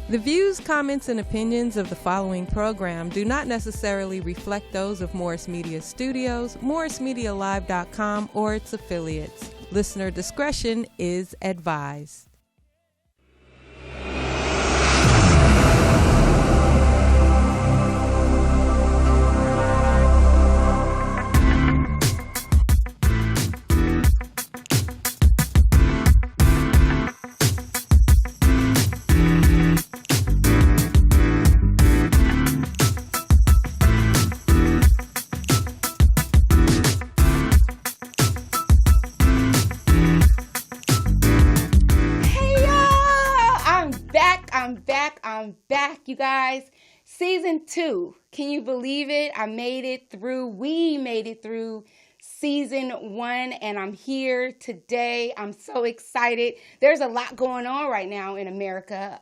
The views, comments, and opinions of the following program do not necessarily reflect those of Morris Media Studios, MorrisMediaLive.com, or its affiliates. Listener discretion is advised. I'm back, you guys. Season 2. Can you believe it? We made it through season 1, and I'm here today. I'm so excited. There's a lot going on right now in America.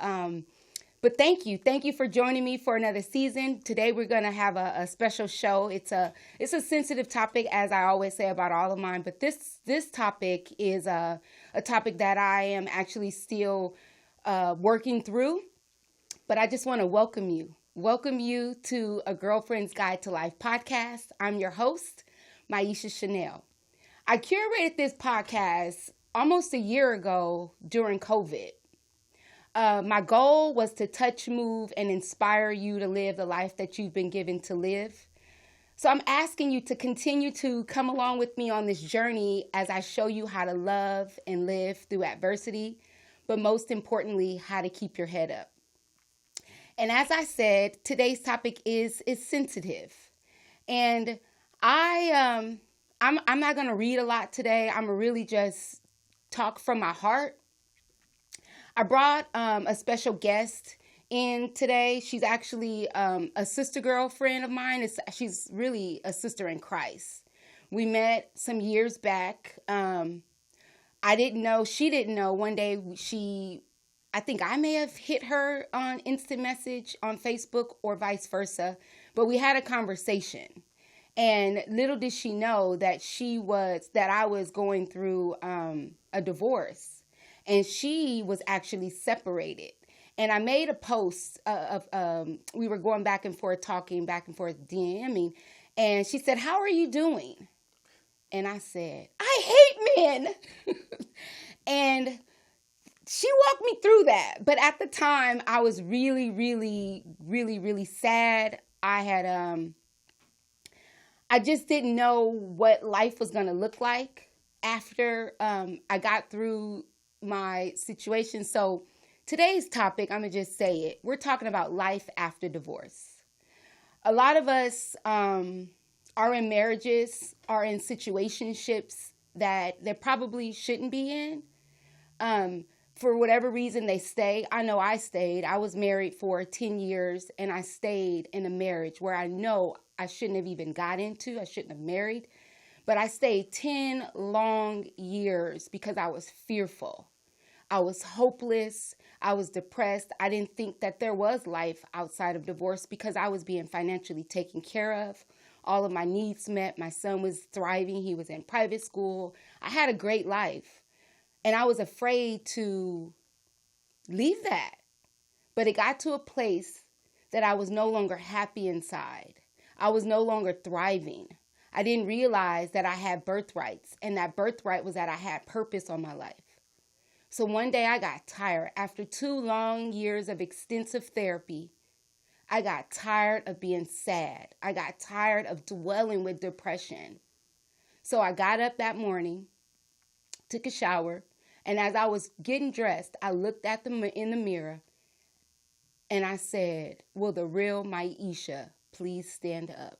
But thank you. Thank you for joining me for another season. Today we're going to have a special show. It's a sensitive topic, as I always say about all of mine. But this topic is a topic that I am actually still working through. But I just want to welcome you to A Girlfriend's Guide to Life podcast. I'm your host, Miesha Shanell. I curated this podcast almost a year ago during COVID. My goal was to touch, move, and inspire you to live the life that you've been given to live. So I'm asking you to continue to come along with me on this journey as I show you how to love and live through adversity, but most importantly, how to keep your head up. And as I said, today's topic is sensitive. And I'm not going to read a lot today. I'm going to really just talk from my heart. I brought a special guest in today. She's actually a sister girlfriend of mine. She's really a sister in Christ. We met some years back. I didn't know, she didn't know. One day I think I may have hit her on instant message on Facebook or vice versa, but we had a conversation. And little did she know that I was going through a divorce, and she was actually separated. And I made a post we were going back and forth, talking back and forth, DMing, and she said, "How are you doing?" And I said, "I hate men." And she walked me through that. But at the time, I was really, really, really, really sad. I just didn't know what life was going to look like after I got through my situation. So today's topic, I'm going to just say it. We're talking about life after divorce. A lot of us are in marriages, are in situationships that they probably shouldn't be in. For whatever reason, they stay. I know I stayed. I was married for 10 years, and I stayed in a marriage where I know I shouldn't have even got into. I shouldn't have married. But I stayed 10 long years because I was fearful. I was hopeless. I was depressed. I didn't think that there was life outside of divorce because I was being financially taken care of. All of my needs met. My son was thriving. He was in private school. I had a great life. And I was afraid to leave that. But it got to a place that I was no longer happy inside. I was no longer thriving. I didn't realize that I had birthrights. And that birthright was that I had purpose on my life. So one day I got tired. After 2 long years of extensive therapy, I got tired of being sad. I got tired of dwelling with depression. So I got up that morning, took a shower, and as I was getting dressed, I looked in the mirror, and I said, "Will the real Miesha please stand up?"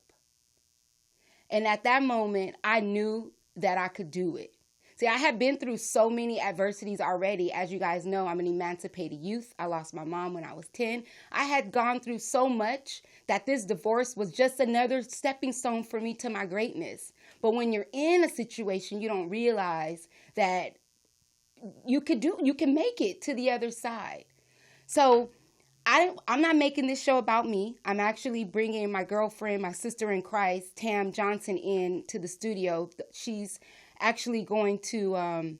And at that moment, I knew that I could do it. See, I had been through so many adversities already. As you guys know, I'm an emancipated youth. I lost my mom when I was 10. I had gone through so much that this divorce was just another stepping stone for me to my greatness. But when you're in a situation, you don't realize that you can make it to the other side. So I'm not making this show about me. I'm actually bringing my girlfriend, my sister in Christ, Tam Johnson, in to the studio. She's actually going to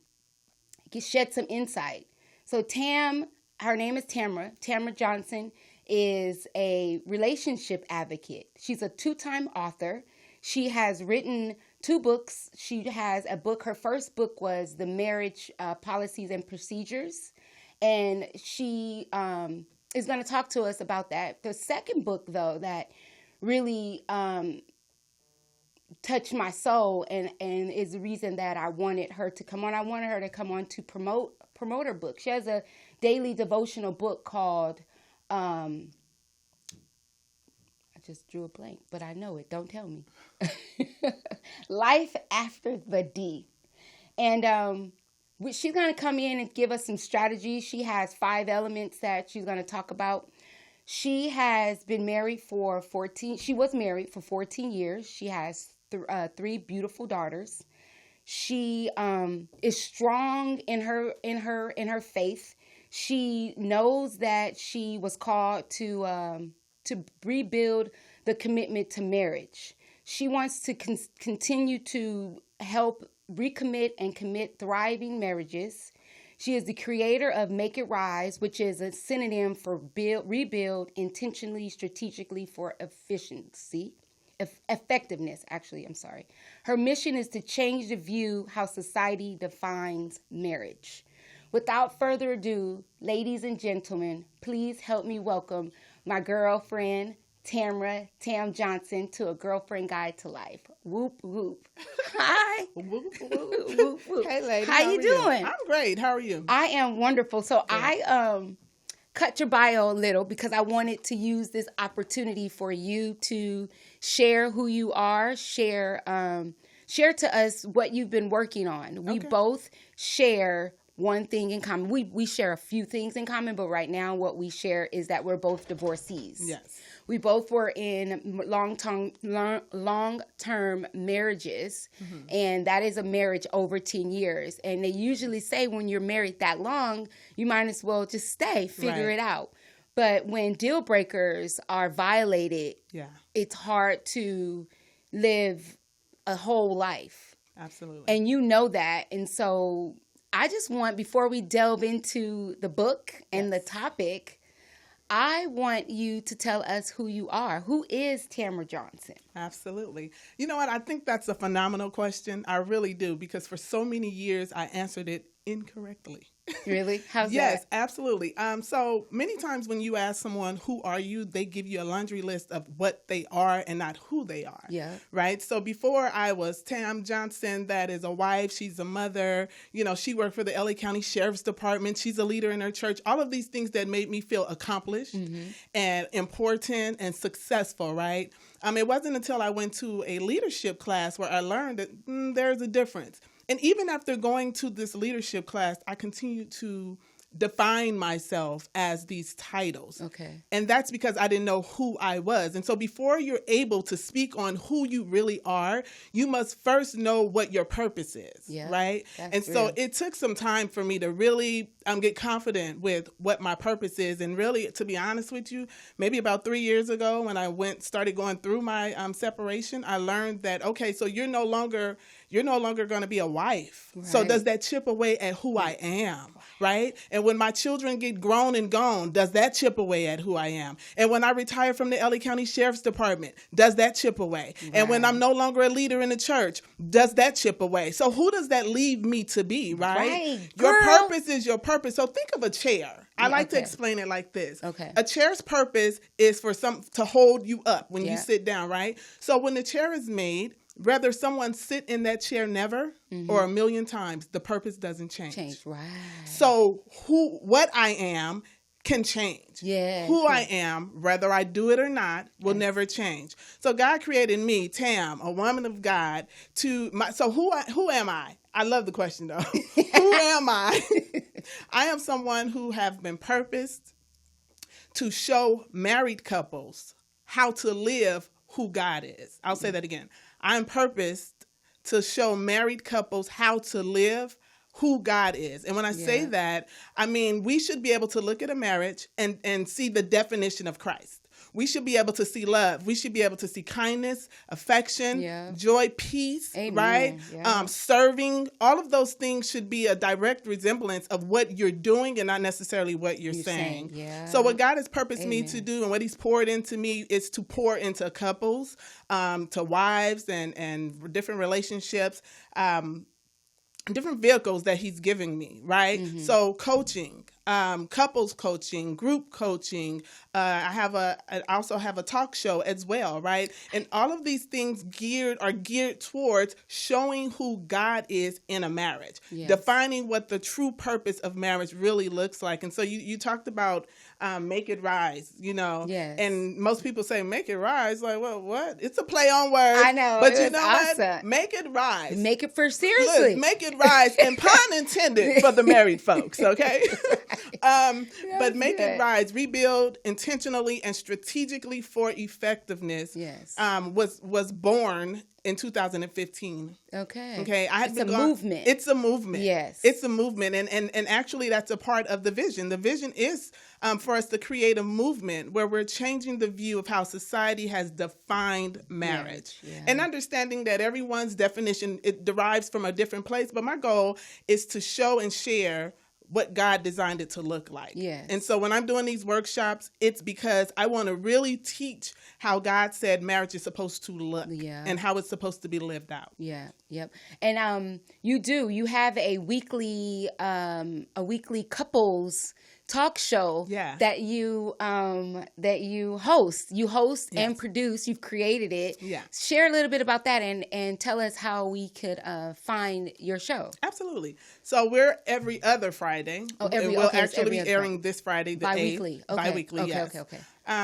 shed some insight. So Tam her name is Tamora. Tamora Johnson is a relationship advocate. She's a 2-time author. She has written 2 books. She has a book. Her first book was The Marriage Policies and Procedures. And she is going to talk to us about that. The second book, though, that really touched my soul and is the reason that I wanted her to come on. I wanted her to come on to promote her book. She has a daily devotional book called, I just drew a blank, but I know it. Don't tell me. Life After the D. And she's going to come in and give us some strategies. She has 5 elements that she's going to talk about. She has been married for 14. She was married for 14 years. She has 3 beautiful daughters. She is strong in her faith. She knows that she was called to rebuild the commitment to marriage. She wants to continue to help recommit and commit thriving marriages. She is the creator of Make It Rise, which is a synonym for rebuild intentionally, strategically for effectiveness. Her mission is to change the view how society defines marriage. Without further ado, ladies and gentlemen, please help me welcome my girlfriend, Tamora Johnson, to A Girlfriend Guide to Life. Whoop, whoop. Hi. Whoop, whoop. Whoop, whoop. Hey, lady. How you doing? I'm great. How are you? I am wonderful. So I cut your bio a little because I wanted to use this opportunity for you to share who you are, share to us what you've been working on. We both share one thing in common. We share a few things in common, but right now what we share is that we're both divorcees. Yes. We both were in long-term marriages, and that is a marriage over 10 years. And they usually say when you're married that long, you might as well just stay, figure it out. But when deal breakers are violated, it's hard to live a whole life. Absolutely. And you know that. And so I just want, before we delve into the book and the topic, I want you to tell us who you are. Who is Tamora Johnson? Absolutely. You know what? I think that's a phenomenal question. I really do, because for so many years I answered it incorrectly. Really? How's that? Yes, absolutely. So many times when you ask someone, who are you, they give you a laundry list of what they are and not who they are. Yeah. Right? So before I was Tam Johnson, that is a wife, she's a mother, she worked for the LA County Sheriff's Department, she's a leader in her church, all of these things that made me feel accomplished and important and successful, right? It wasn't until I went to a leadership class where I learned that there's a difference. And even after going to this leadership class, I continued to define myself as these titles. Okay. And that's because I didn't know who I was. And so before you're able to speak on who you really are, you must first know what your purpose is, right? And so it took some time for me to really get confident with what my purpose is. And really, to be honest with you, maybe about 3 years ago when I started going through my separation, I learned that, okay, so you're no longer going to be a wife. Right. So does that chip away at who I am, right? And when my children get grown and gone, does that chip away at who I am? And when I retire from the LA County Sheriff's Department, does that chip away? Right. And when I'm no longer a leader in the church, does that chip away? So who does that leave me to be, right? Your purpose is your purpose. So think of a chair. I like to explain it like this. Okay. A chair's purpose is for to hold you up when you sit down, right? So when the chair is made, whether someone sit in that chair never or a million times, the purpose doesn't change. Right. So what I am can change. Yeah. Who I am, whether I do it or not, will never change. So God created me, Tam, a woman of God, so who am I? I love the question though. Who am I? I am someone who have been purposed to show married couples how to live who God is. I'll say that again. I'm purposed to show married couples how to live who God is. And when I say that, I mean, we should be able to look at a marriage and see the definition of Christ. we should be able to see love. We should be able to see kindness, affection, joy, peace, right? Yeah. Serving. All of those things should be a direct resemblance of what you're doing and not necessarily what you're saying. Yeah. So what God has purposed me to do and what he's poured into me is to pour into couples, to wives and different relationships, different vehicles that he's giving me, right? Mm-hmm. So coaching, couples coaching, group coaching. I also have a talk show as well, right? And all of these things are geared towards showing who God is in a marriage, defining what the true purpose of marriage really looks like. And so you talked about make it rise, and most people say make it rise. Like, well, what? It's a play on words. I know, but you know awesome. What? Make it rise. Make it for seriously. Look, make it rise, and pun intended for the married folks. Okay. But make it rise, rebuild intentionally and strategically for effectiveness. Yes. Was born in 2015. Okay. It's a movement. It's a movement. Yes. It's a movement. And actually that's a part of the vision. The vision is for us to create a movement where we're changing the view of how society has defined marriage. Yeah. And understanding that everyone's definition, it derives from a different place. But my goal is to show and share what God designed it to look like. Yes. And so when I'm doing these workshops, it's because I want to really teach how God said marriage is supposed to look and how it's supposed to be lived out. Yeah. Yep. And you have a weekly couples talk show that you host. You host and produce. You've created it. Yeah. Share a little bit about that and tell us how we could find your show. Absolutely. So we're every other Friday. We'll actually be airing this Friday, the bi-weekly. 8th. Okay. Bi-weekly, yes. Okay.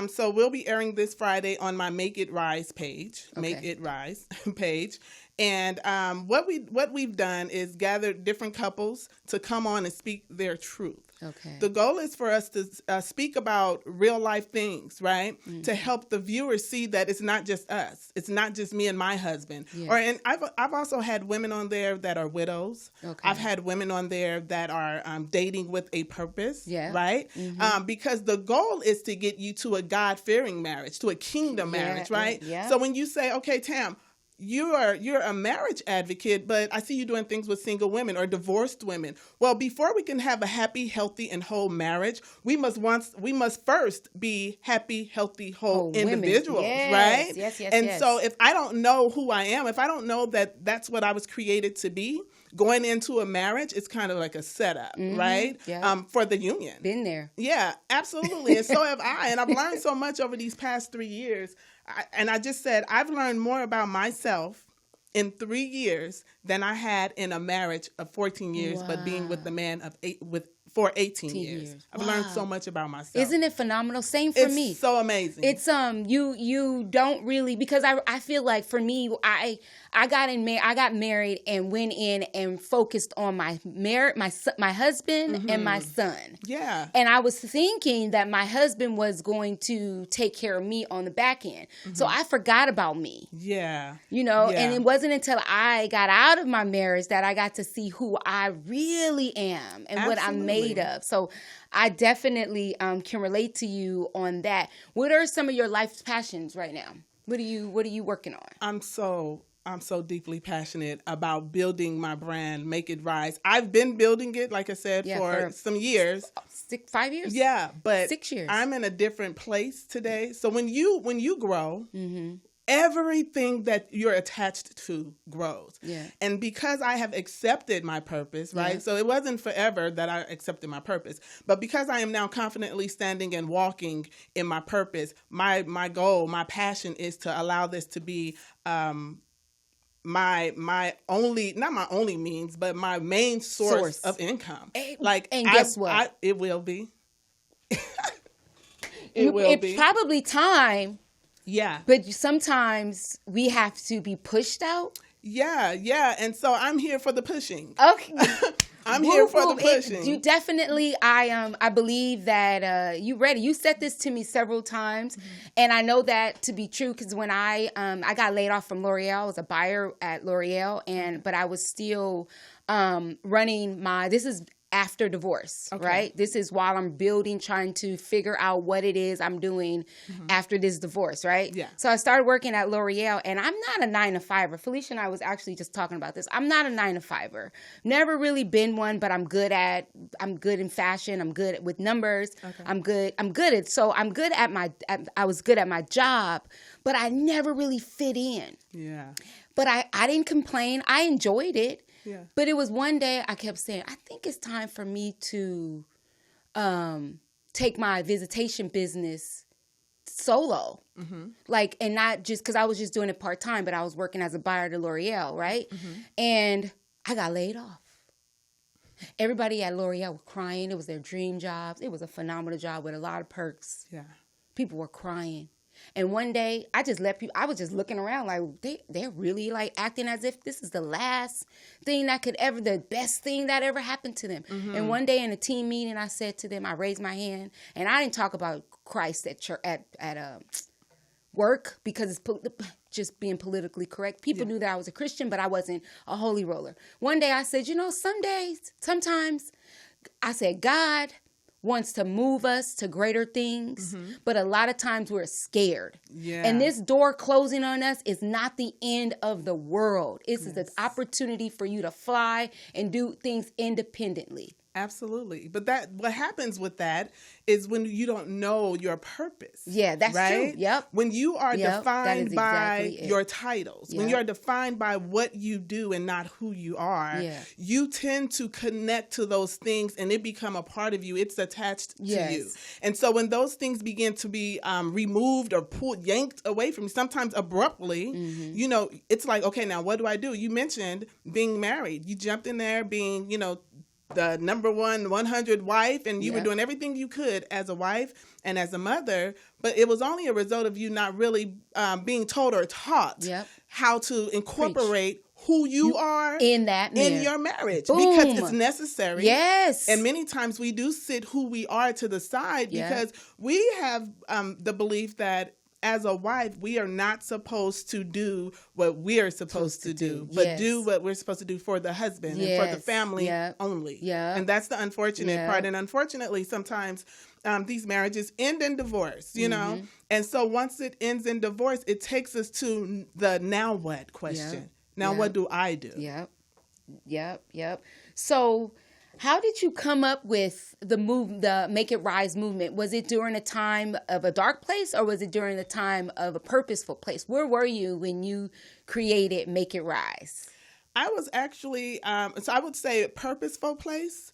So we'll be airing this Friday on my Make It Rise page. Make It Rise page. And what we've done is gathered different couples to come on and speak their truth. Okay. The goal is for us to speak about real life things, right? Mm-hmm. To help the viewers see that it's not just us. It's not just me and my husband. Yes. And I've also had women on there that are widows. Okay. I've had women on there that are dating with a purpose, right? Mm-hmm. Because the goal is to get you to a God-fearing marriage, to a kingdom marriage, right? Yeah. So when you say, okay, Tam, you're a marriage advocate, but I see you doing things with single women or divorced women. Well, before we can have a happy, healthy, and whole marriage, we must first be happy, healthy, whole individuals, right? Yes. And so if I don't know who I am, if I don't know that that's what I was created to be, going into a marriage, it's kind of like a setup, right? Yeah. For the union. Been there. Yeah, absolutely. And so have I. And I've learned so much over these past 3 years. I just said, I've learned more about myself in 3 years than I had in a marriage of 14 years, but being with the man for 18 years. I've learned so much about myself. Isn't it phenomenal? Same for me. It's so amazing. It's you don't really, because I feel like for me, I got married and went in and focused on my husband and my son. Yeah. And I was thinking that my husband was going to take care of me on the back end. Mm-hmm. So I forgot about me. Yeah. And it wasn't until I got out of my marriage that I got to see who I really am and what I'm made of. So I definitely can relate to you on that. What are some of your life's passions right now? What are you working on? I'm so deeply passionate about building my brand, Make It Rise. I've been building it, like I said, for some years. 5 years? Yeah, but 6 years. I'm in a different place today. So when you grow, everything that you're attached to grows. Yeah. And because I have accepted my purpose, right? Yeah. So it wasn't forever that I accepted my purpose. But because I am now confidently standing and walking in my purpose, my goal, my passion is to allow this to be my only, not my only means, but my main source of income. And guess what? It will be. It's probably time. Yeah. But sometimes we have to be pushed out. Yeah. And so I'm here for the pushing. Okay. I'm here for the pushing. You definitely, I believe that you ready. You said this to me several times, and I know that to be true because when I got laid off from L'Oreal, I was a buyer at L'Oreal, but I was still running this is after divorce, right? This is while I'm building, trying to figure out what it is I'm doing after this divorce, right? Yeah. So I started working at L'Oreal, and I'm not a 9-to-5er. Felicia and I was actually just talking about this. I'm not a 9-to-5er. Never really been one, but I'm good in fashion. I'm good with numbers. Okay. I was good at my job, but I never really fit in. Yeah. But I didn't complain. I enjoyed it. Yeah. But it was one day I kept saying, I think it's time for me to take my visitation business solo. Like, and not just because I was just doing it part-time, but I was working as a buyer to L'Oreal, right? And I got laid off. Everybody at L'Oreal was crying. It was their dream jobs. It was a phenomenal job with a lot of perks. Yeah. People were crying. And one day, I was just looking around like, they're really like acting as if this is the last thing the best thing that ever happened to them. And one day in a team meeting, I said to them, I raised my hand, and I didn't talk about Christ at church, at work, because it's just being politically correct. People knew that I was a Christian, but I wasn't a holy roller. One day I said, sometimes I said, God wants to move us to greater things, but a lot of times we're scared. Yeah. And this door closing on us is not the end of the world. It's an opportunity for you to fly and do things independently. Absolutely. But what happens with that is when you don't know your purpose. Yeah, that's right? true. Yep. When you are defined by your titles, when you're defined by what you do and not who you are, you tend to connect to those things and it become a part of you. It's attached to you. And so when those things begin to be removed or yanked away from you, sometimes abruptly, it's like, okay, now what do I do? You mentioned being married. You jumped in there being, the number 100 wife, and you were doing everything you could as a wife and as a mother, but it was only a result of you not really being told or taught how to incorporate who you are in your marriage. Boom. Because it's necessary. Yes. And many times we do sit who we are to the side because we have the belief that as a wife, we are not supposed to do what we're supposed to do, but do what we're supposed to do for the husband and for the family only. Yeah. And that's the unfortunate part. And unfortunately, sometimes these marriages end in divorce, you know? And so once it ends in divorce, it takes us to the now what question. Now what do I do? Yep. So how did you come up with the Make It Rise movement? Was it during a time of a dark place, or was it during a time of a purposeful place? Where were you when you created Make It Rise? I was actually, so I would say a purposeful place.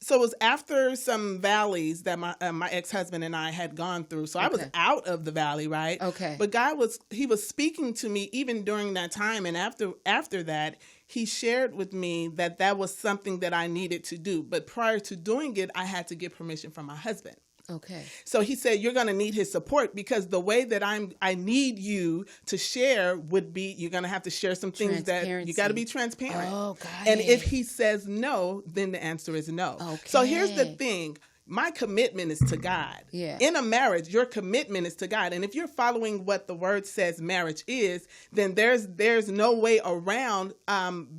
So it was after some valleys that my ex-husband and I had gone through. So I was out of the valley, right? Okay. But God was speaking to me even during that time. And after that, he shared with me that was something that I needed to do. But prior to doing it, I had to get permission from my husband. Okay. So he said, you're going to need his support, because the way that I need you to share would be, you're going to have to share some things that you got to be transparent. Oh, got it. And if he says no, then the answer is no. Okay. So here's the thing. My commitment is to God. Yeah. In a marriage, your commitment is to God. And if you're following what the word says marriage is, then there's no way around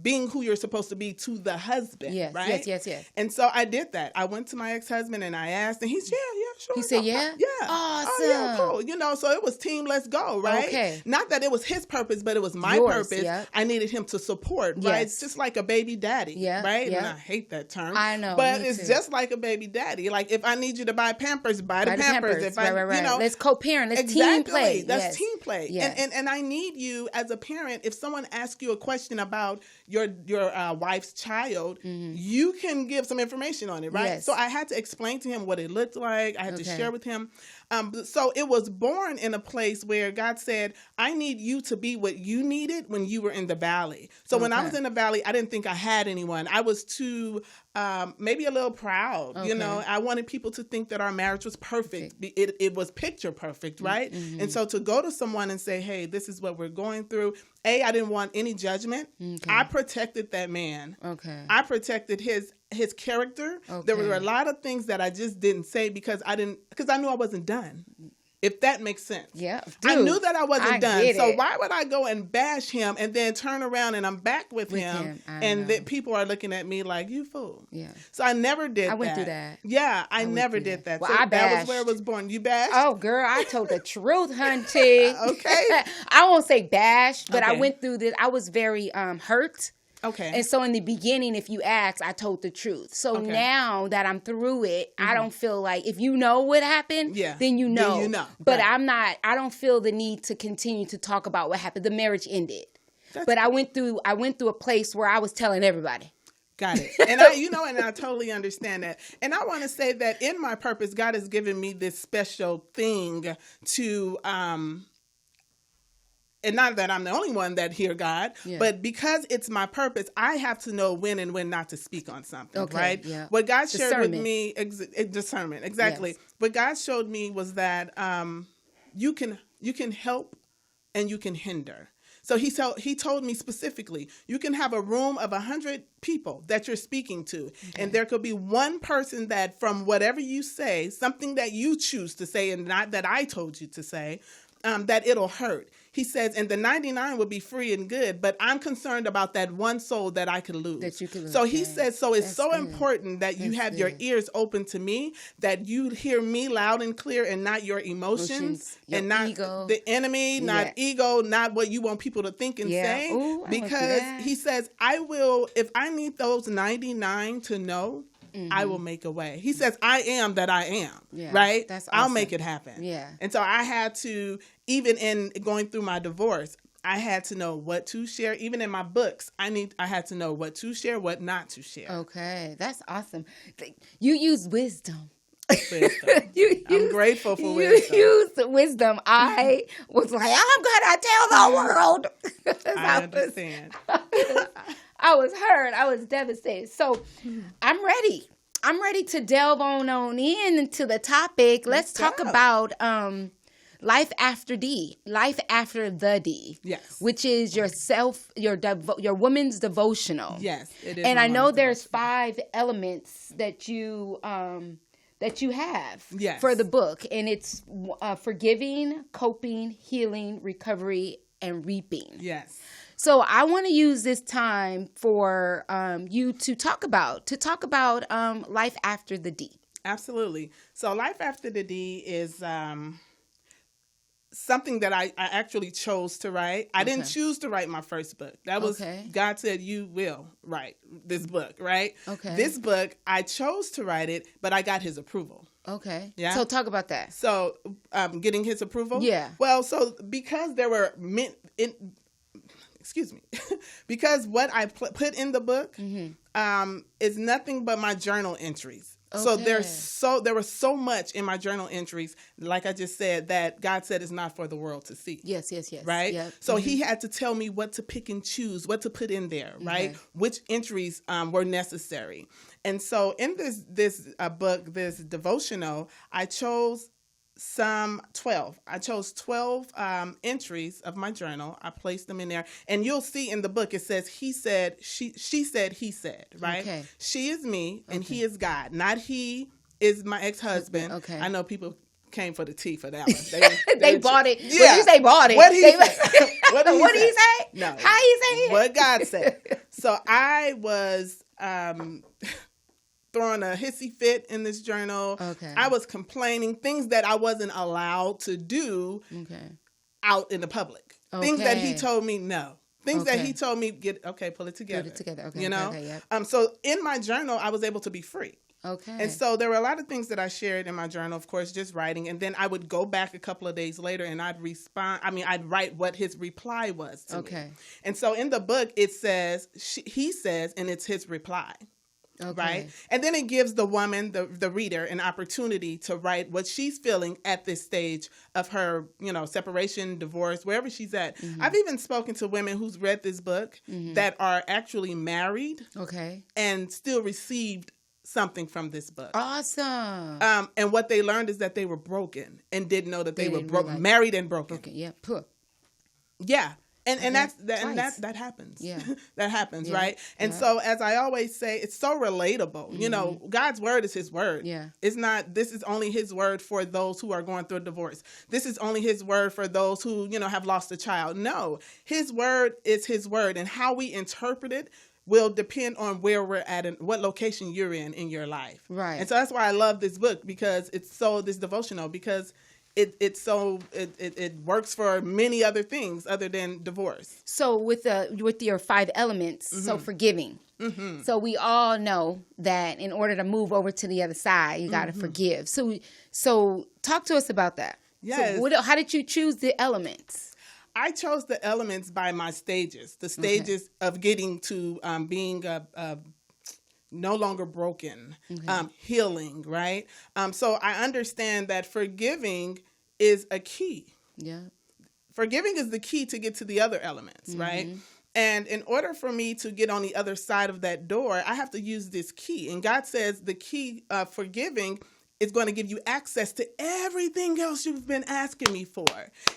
being who you're supposed to be to the husband. Yes, right? Yes. And so I did that. I went to my ex-husband and I asked, and he's, sure. He said, yeah? Yeah. Awesome. Oh, yeah, cool. So it was team, let's go, right? Okay. Not that it was his purpose, but it was my purpose. Yep. I needed him to support, right? It's just like a baby daddy, right? Yep. And I hate that term. I know, but it's just like a baby daddy. Like, if I need you to buy Pampers, buy the Pampers. If right. Let's co-parent. Let's team play. That's team play. Yes. And I need you as a parent. If someone asks you a question about your wife's child, you can give some information on it, right? Yes. So I had to explain to him what it looked like. I had to share with him. So it was born in a place where God said, I need you to be what you needed when you were in the valley. So when I was in the valley, I didn't think I had anyone. I was too, maybe a little proud. I wanted people to think that our marriage was perfect. It was picture perfect, right? Mm-hmm. And so to go to someone and say, hey, this is what we're going through. I didn't want any judgment. Okay. I protected that man. Okay. I protected his character. Okay. There were a lot of things that I just didn't say because I knew I wasn't done. If that makes sense. Yeah. Dude, I knew that I wasn't done. So it. why would I go and bash him and then turn around and I'm back with him and that people are looking at me like, you fool. Yeah. So I never did that. I went through that. Yeah, I never did that. Well, so I bashed. That was where it was born. You bashed? Oh, girl, I told the truth, hunty. Okay. I won't say bashed, but I went through this. I was very hurt. Okay. And so in the beginning, if you ask, I told the truth. So now that I'm through it, I don't feel like if you know what happened, then you know. Then you know. But I don't feel the need to continue to talk about what happened. The marriage ended. But I went through a place where I was telling everybody. Got it. And I totally understand that. And I want to say that in my purpose, God has given me this special thing to and not that I'm the only one that hear God, but because it's my purpose, I have to know when and when not to speak on something, right? Yeah. What God shared with me, discernment, exactly. Yes. What God showed me was that you can help and you can hinder. So he told me specifically, you can have a room of 100 people that you're speaking to, and there could be one person that from whatever you say, something that you choose to say and not that I told you to say, that it'll hurt. He says, and the 99 would be free and good, but I'm concerned about that one soul that I could lose. That you could lose. So he says, so it's so important that you have your ears open to me, that you hear me loud and clear and not your emotions and not ego. The enemy, not ego, not what you want people to think and say. Ooh, because he says, I will, if I need those 99 to know, I will make a way. He says, I am that I am, right? That's awesome. I'll make it happen. Yeah. And so I had to, even in going through my divorce, I had to know what to share. Even in my books, I had to know what to share, what not to share. Okay. That's awesome. You use wisdom. I'm grateful for wisdom. You used wisdom. I was like, I'm going to tell the world. I understand. I was hurt. I was devastated. So I'm ready. I'm ready to delve on into the topic. Let's talk about life after D, life after the D. Yes. Which is your woman's devotional. Yes, it is. And I know there's 5 elements that you have for the book, and it's forgiving, coping, healing, recovery, and reaping. Yes. So I want to use this time for you to talk about life after the D. Absolutely. So life after the D is something that I actually chose to write. I didn't choose to write my first book. That was God said you will write this book, right? Okay. This book, I chose to write it, but I got his approval. Okay. Yeah. So talk about that. So getting his approval? Yeah. Well, so because there were because what I put in the book is nothing but my journal entries. Okay. So there was so much in my journal entries, like I just said, that God said is not for the world to see. Yes. Right? Yep. So he had to tell me what to pick and choose, what to put in there, right? Which entries were necessary. And so in this book, this devotional, I chose 12. I chose 12 entries of my journal. I placed them in there. And you'll see in the book, it says, he said, she said, he said, right? Okay. She is me and he is God. Not he is my ex-husband. Okay. I know people came for the tea for that one. They bought it. Yeah. When you say bought it. What did he say? No. How he say it? What God said. So I was throwing a hissy fit in this journal. Okay. I was complaining things that I wasn't allowed to do out in the public. Okay. Things that he told me no. Things that he told me pull it together. Put it together. Okay. You know? Okay, yep. So in my journal, I was able to be free. Okay. And so there were a lot of things that I shared in my journal, of course, just writing. And then I would go back a couple of days later and I'd write what his reply was to me. And so in the book, it says, he says, and it's his reply. Okay. Right. And then it gives the woman, the reader, an opportunity to write what she's feeling at this stage of her, separation, divorce, wherever she's at. Mm-hmm. I've even spoken to women who's read this book that are actually married and still received something from this book. Awesome. And what they learned is that they were broken and didn't know that they were married and broken. Yeah. Poor. Yeah. And that happens. Yeah. That happens, right? And so, as I always say, it's so relatable. You know, God's word is his word. Yeah. This is only his word for those who are going through a divorce. This is only his word for those who, have lost a child. No, his word is his word, and how we interpret it will depend on where we're at and what location you're in your life. Right. And so that's why I love this book, because this devotional, because it works for many other things other than divorce. So with your 5 elements, so forgiving. Mm-hmm. So we all know that in order to move over to the other side, you got to forgive. So talk to us about that. Yes. So how did you choose the elements? I chose the elements by my stages, the stages of getting to being no longer broken, healing, right? So I understand that forgiving is a key. Yeah. Forgiving is the key to get to the other elements, right? And in order for me to get on the other side of that door, I have to use this key. And God says the key of forgiving is going to give you access to everything else you've been asking me for.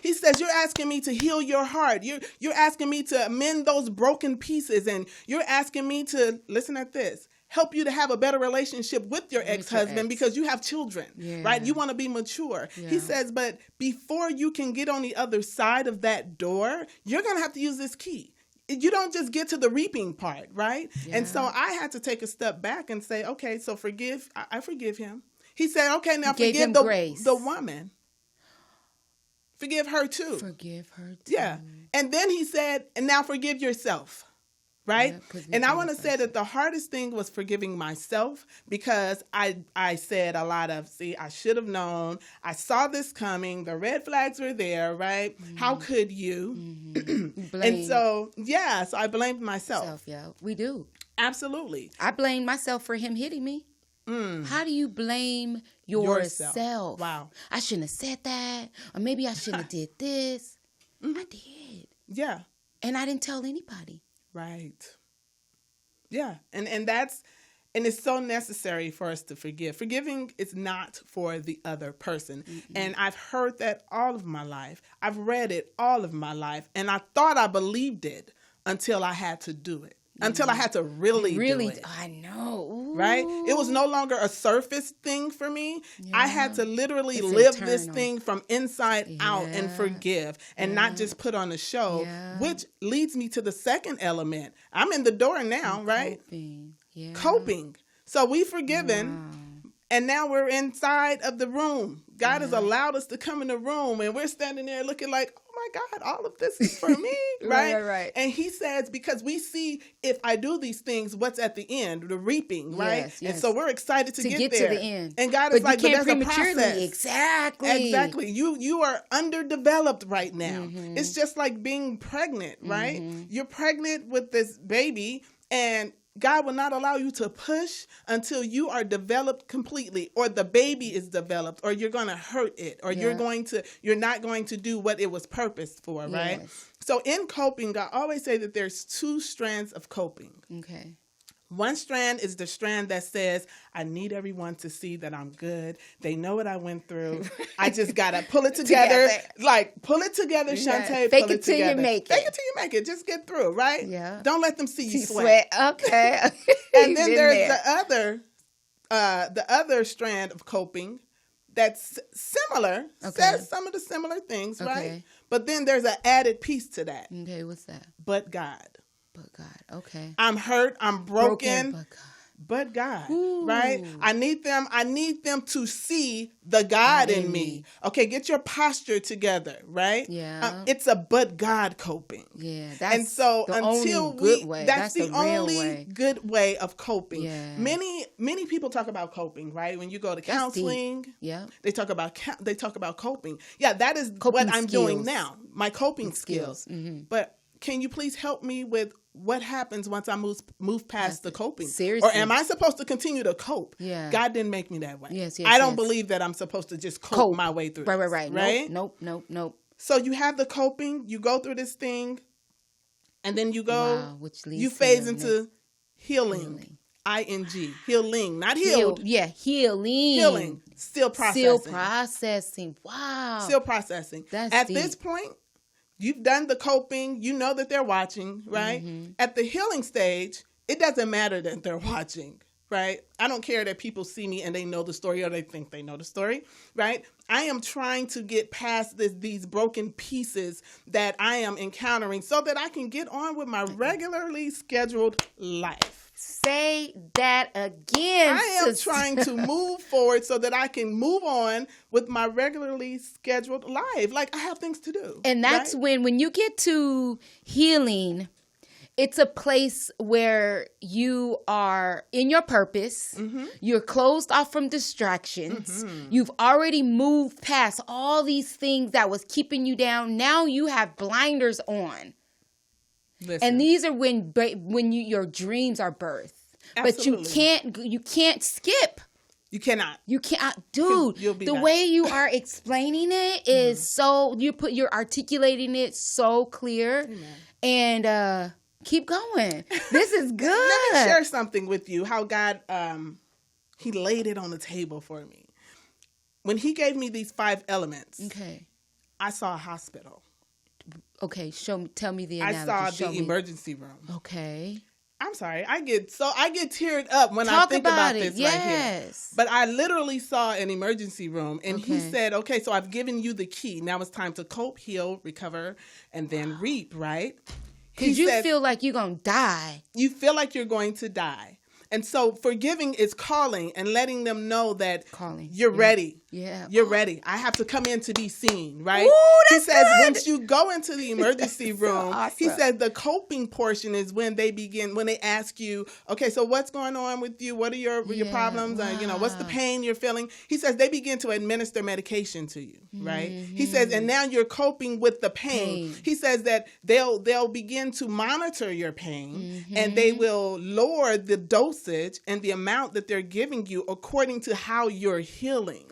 He says, you're asking me to heal your heart. You're asking me to mend those broken pieces. And you're asking me to, listen at this, help you to have a better relationship with your ex-husband because you have children, right? You want to be mature. Yeah. He says, but before you can get on the other side of that door, you're going to have to use this key. You don't just get to the reaping part, right? Yeah. And so I had to take a step back and say, okay, so I forgive him. He said, okay, now forgive the woman. Forgive her too. Forgive her too. Yeah. And then he said, and now forgive yourself. Right? Yeah, and I want to say that the hardest thing was forgiving myself, because I said a lot of, I should have known. I saw this coming. The red flags were there, right? How could you? And so, so I blamed myself. Yeah, we do. Absolutely. I blamed myself for him hitting me. How do you blame yourself? Wow. I shouldn't have said that. Or maybe I shouldn't have did this. I did. Yeah. And I didn't tell anybody. Right. Yeah. And it's so necessary for us to forgive. Forgiving is not for the other person. And I've heard that all of my life. I've read it all of my life. And I thought I believed it until I had to do it. Until I had to really do it. I know. Ooh. Right? It was no longer a surface thing for me. Yeah. I had to literally live this thing from inside out and forgive and not just put on a show, which leads me to the second element. I'm in the door now, right? Coping. So we've forgiven, and now we're inside of the room. God has allowed us to come in the room, and we're standing there looking like, oh my God, all of this is for me, right? Right. And he says, because we see if I do these things, what's at the end, the reaping, right? Yes. And so we're excited to get there. To the end. And God is like, but there's a process. Exactly. You are underdeveloped right now. It's just like being pregnant, right? You're pregnant with this baby, and God will not allow you to push until you are developed completely, or the baby is developed, or you're going to hurt it, or you're not going to do what it was purposed for, right? So in coping, I always say that there's 2 strands of coping. Okay. One strand is the strand that says, I need everyone to see that I'm good. They know what I went through. I just got to pull it together. Like, pull it together, Shantae. Fake it till you make it. Fake it till you make it. Just get through, right? Yeah. Don't let them see you sweat. Okay. And then there's the other strand of coping that's similar, says some of the similar things, right? But then there's an added piece to that. Okay, what's that? But God. But God, okay. I'm hurt, I'm broken, but God, right? I need them to see the God in me. Okay, get your posture together, right? Yeah. It's a but God coping. Yeah, that's the only good way of coping. Yeah. Many people talk about coping, right? When you go to counseling, they talk about coping. Yeah, that is coping what I'm doing now. My coping skills. But can you please help me with what happens once I move past the coping? Seriously. Or am I supposed to continue to cope? Yeah. God didn't make me that way. Yes, I don't believe that I'm supposed to just cope my way through this. Right? Nope. So you have the coping, you go through this thing, and then you go, which leads you phase into healing. I-N-G. Healing, not healed. Healing. Still processing. Wow. Still processing. That's At deep. this point, You've done the coping. You know that they're watching, right? At the healing stage, it doesn't matter that they're watching, right? I don't care that people see me and they know the story or they think they know the story, right? I am trying to get past these broken pieces that I am encountering so that I can get on with my regularly scheduled life. Say that again. I am trying to move forward so that I can move on with my regularly scheduled life. Like, I have things to do. And that's right? when you get to healing, it's a place where you are in your purpose. You're closed off from distractions. You've already moved past all these things that was keeping you down. Now you have blinders on. Listen. And these are when your dreams are birthed. Absolutely. But you can't skip. You cannot. You can't, dude. The way you are explaining it is so you're articulating it so clear. Amen. And keep going. This is good. Let me share something with you. How God he laid it on the table for me. When he gave me these 5 elements. Okay. I saw a hospital. Okay, tell me the analogy. I saw the emergency room. Okay. I'm sorry. I get teared up when I think about this right here. But I literally saw an emergency room, and he said, okay, so I've given you the key. Now it's time to cope, heal, recover, and then reap, right? Because you feel like you're going to die. You feel like you're going to die. And so forgiving is calling and letting them know that you're ready. Yeah. You're ready. I have to come in to be seen, right? Ooh, that's he says good. once you go into the emergency room, awesome. He says the coping portion is when they ask you, okay, so what's going on with you? What are your problems? Wow. What's the pain you're feeling? He says they begin to administer medication to you, right? He says, and now you're coping with the pain. He says that they'll begin to monitor your pain and they will lower the dosage and the amount that they're giving you according to how you're healing.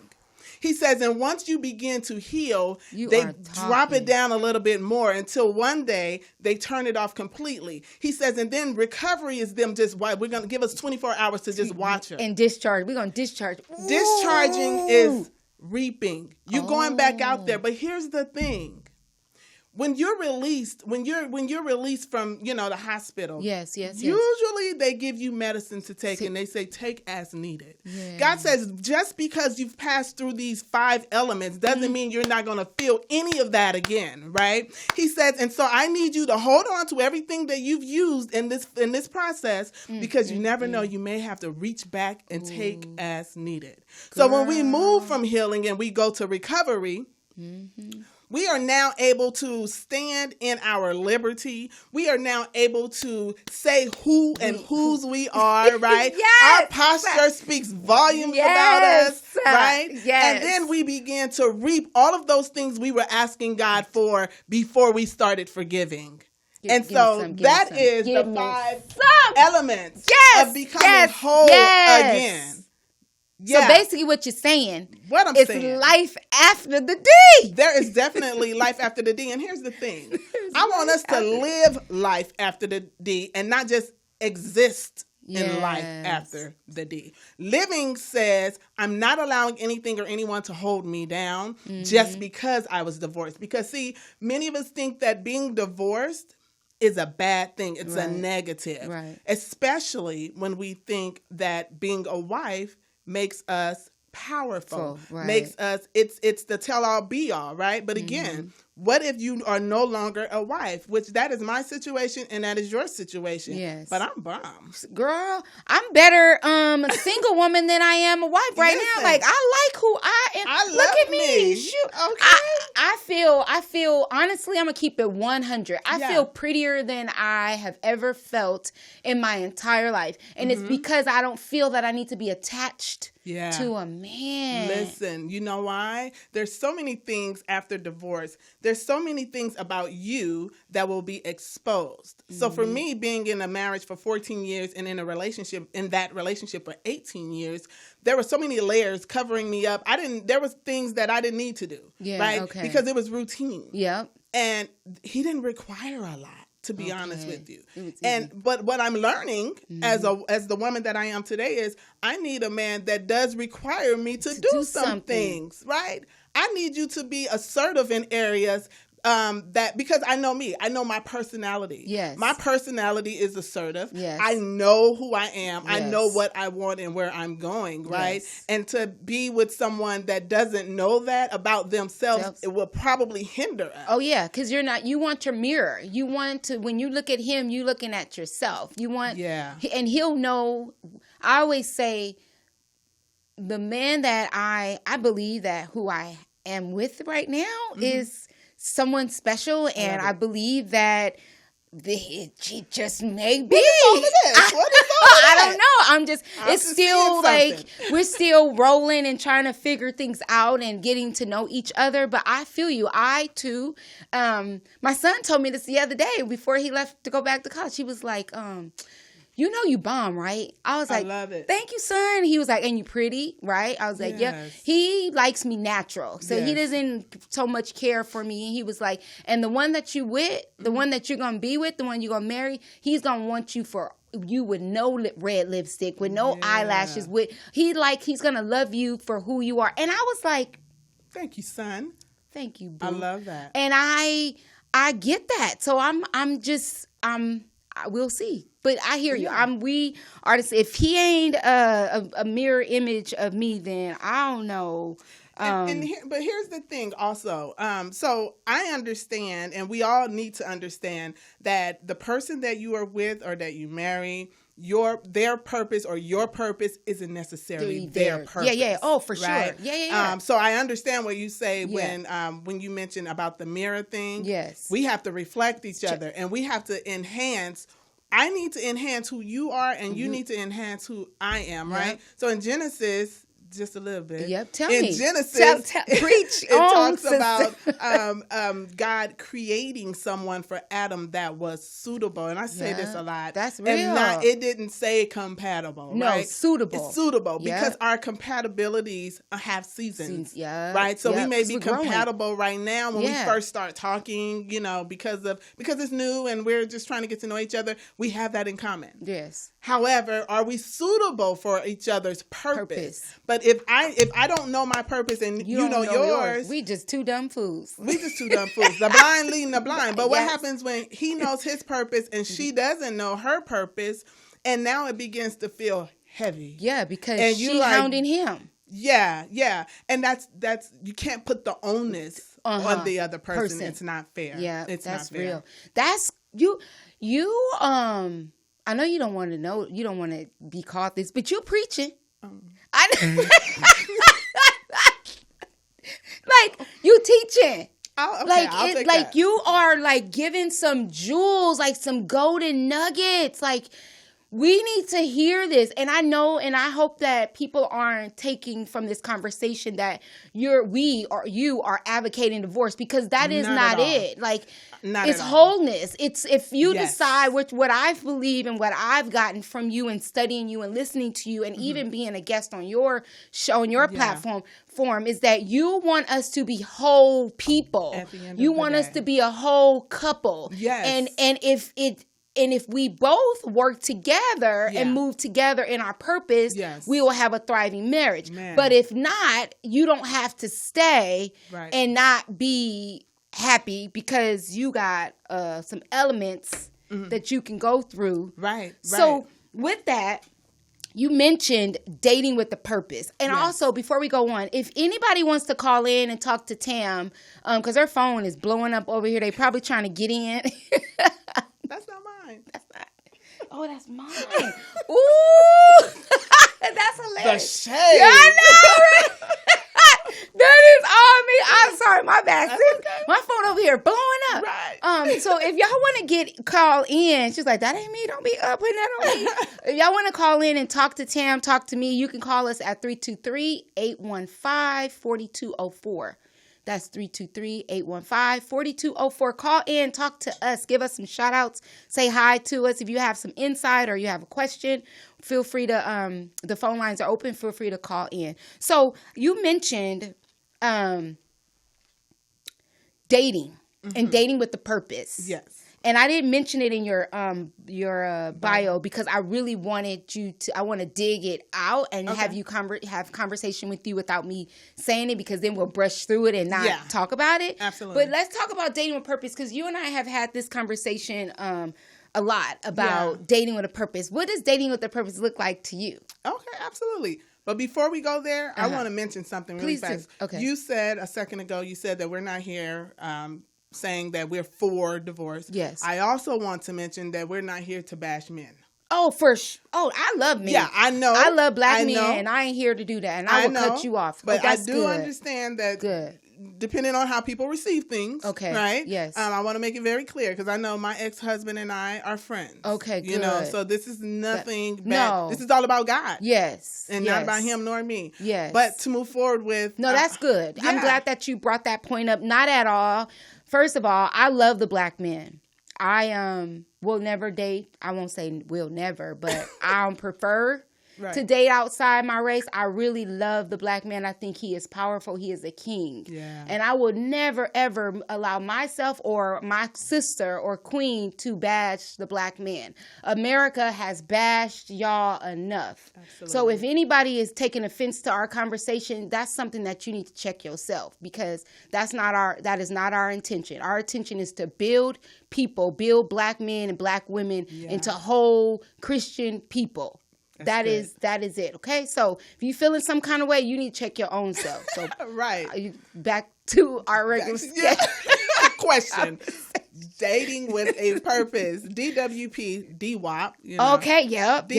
He says, and once you begin to heal, they drop it down a little bit more until one day they turn it off completely. He says, and then recovery is them we're going to give us 24 hours to just watch her. And discharge. We're going to discharge. Ooh. Discharging is reaping. You're going back out there. But here's the thing. When you're released from, the hospital, yes. Usually they give you medicine to take and they say, take as needed. Yeah. God says, just because you've passed through these 5 elements doesn't mean you're not going to feel any of that again, right? He says, and so I need you to hold on to everything that you've used in this process because you never know, you may have to reach back and take as needed. Girl. So when we move from healing and we go to recovery, we are now able to stand in our liberty. We are now able to say who and whose we are, right? Yes. Our posture speaks volumes about us, right? Yes. And then we begin to reap all of those things we were asking God for before we started forgiving. That is the 5 elements of becoming whole again. Yeah. So basically what you're saying is life after the D. There is definitely life after the D. And here's the thing. I want us to live life after the D and not just exist in life after the D. Living says, I'm not allowing anything or anyone to hold me down just because I was divorced. Because, see, many of us think that being divorced is a bad thing. It's a negative. Right. Especially when we think that being a wife makes us powerful, makes us, it's the tell-all be-all, right? But again, what if you are no longer a wife? Which that is my situation and that is your situation. Yes. But I'm bummed. Girl, I'm better single woman than I am a wife right now. Like, I like who I am. Look at me. Shoot. Okay. I feel, honestly, I'm going to keep it 100. I feel prettier than I have ever felt in my entire life. And it's because I don't feel that I need to be attached to a man. Listen, you know why? There's so many things after divorce. There's so many things about you that will be exposed. So for me, being in a marriage for 14 years and in that relationship for 18 years, there were so many layers covering me up. There was things that I didn't need to do, right? Okay. Because it was routine. Yep. And he didn't require a lot, to be honest with you. But what I'm learning as the woman that I am today is I need a man that does require me to do some things, right? I need you to be assertive in areas that because I know me, I know my personality. Yes. My personality is assertive. Yes. I know who I am. Yes. I know what I want and where I'm going, right? Yes. And to be with someone that doesn't know that about themselves, it will probably hinder us. Oh yeah, because you want your mirror. You want to, when you look at him, you looking at yourself. You want, and he'll know. I always say, the man that I believe that who I am with right now is someone special, and I believe that she just may be. What is all I don't know. It's still like we're still rolling and trying to figure things out and getting to know each other. But I feel you. I too. My son told me this the other day before he left to go back to college. He was like, you know you bomb, right? I was like, I love it. Thank you, son. He was like, and you pretty, right? I was like, yeah. He likes me natural. So he doesn't so much care for me. And he was like, and the one that you with, the one that you're going to be with, the one you're going to marry, he's going to want you for you with no red lipstick, with no eyelashes. He's going to love you for who you are. And I was like, thank you, son. Thank you, boo. I love that. And I get that. So we'll see. But I hear you. We artists. If he ain't a mirror image of me, then I don't know. But here's the thing also. So I understand, and we all need to understand that the person that you are with or that you marry, their purpose or your purpose isn't necessarily their purpose. Yeah. Oh, for right? Sure. Yeah. So I understand what you say when you mention about the mirror thing. Yes. We have to reflect each other, and we have to enhance. I need to enhance who you are, and you need to enhance who I am, right? So in Genesis, just a little bit. Yep, tell me. In Genesis, preach. It talks about God creating someone for Adam that was suitable. And I say this a lot. That's real. And it didn't say compatible, right? Suitable. It's suitable because our compatibilities have seasons, right? So we may be compatible right now when we first start talking, because it's new and we're just trying to get to know each other. We have that in common. Yes. However, are we suitable for each other's purpose? But if I don't know my purpose and you know yours, we just two dumb fools. The blind leading the blind. But what happens when he knows his purpose and she doesn't know her purpose, and now it begins to feel heavy? Yeah, because she's hounding him. Yeah. And that's you can't put the onus on the other person. It's not fair. Yeah, it's that's not fair. Real. That's you I know you don't want to know, you don't want to be caught this, but you're preaching. Like you teaching. I'll take that. You are like giving some jewels, like some golden nuggets. Like we need to hear this. And I know, and I hope that people aren't taking from this conversation that you are advocating divorce, because that is not it. Like it's wholeness. It's if you decide what I believe and what I've gotten from you and studying you and listening to you and even being a guest on your show, on your platform, is that you want us to be whole people. You want us to be a whole couple. Yes. And if we both work together and move together in our purpose, we will have a thriving marriage. Man. But if not, you don't have to stay and not be happy because you got some elements that you can go through. Right. So with that, you mentioned dating with a purpose. And also, before we go on, if anybody wants to call in and talk to Tam, because her phone is blowing up over here, they probably trying to get in. That's not mine. That's not. Oh, that's mine. Ooh. That's hilarious. The shade. Yeah, I know, right? That is all me. I'm sorry, my bad. Okay. My phone over here blowing up. Right. So if y'all want to call in, she's like, that ain't me. Don't be putting that on me. If y'all want to call in and talk to Tam, talk to me, you can call us at 323-815-4204. That's 323-815-4204. Call in, talk to us, give us some shout outs, say hi to us. If you have some insight or you have a question, feel free to, the phone lines are open, feel free to call in. So you mentioned dating and dating with the purpose. Yes. And I didn't mention it in your bio because I really wanted you to. I want to dig it out and have you have conversation with you without me saying it, because then we'll brush through it and not talk about it. Absolutely. But let's talk about dating with purpose, because you and I have had this conversation a lot about dating with a purpose. What does dating with a purpose look like to you? Okay, absolutely. But before we go there, I want to mention something really fast. Okay. You said a second ago, that we're not here saying that we're for divorce. Yes. I also want to mention that we're not here to bash men. Oh, I love men. Yeah, I know. I love black men, and I ain't here to do that. And I will cut you off. But I do understand that depending on how people receive things. Okay. Right? Yes. I want to make it very clear, because I know my ex-husband and I are friends. Okay, good. You know, so this is nothing bad. No. This is all about God. Yes. And not about him nor me. Yes. But to move forward with... No, that's good. Yeah. I'm glad that you brought that point up. Not at all. First of all, I love the black men. I will never date. I won't say will never, but I prefer to date outside my race. I really love the black man. I think he is powerful. He is a king. Yeah. And I will never, ever allow myself or my sister or queen to bash the black man. America has bashed y'all enough. Absolutely. So if anybody is taking offense to our conversation, that's something that you need to check yourself, because that is not our intention. Our intention is to build people, build black men and black women into whole Christian people. That is it. Okay. So if you feel in some kind of way, you need to check your own self. So back to our regular question. Dating with a purpose. DWP, DWAP. You know, okay. Yep.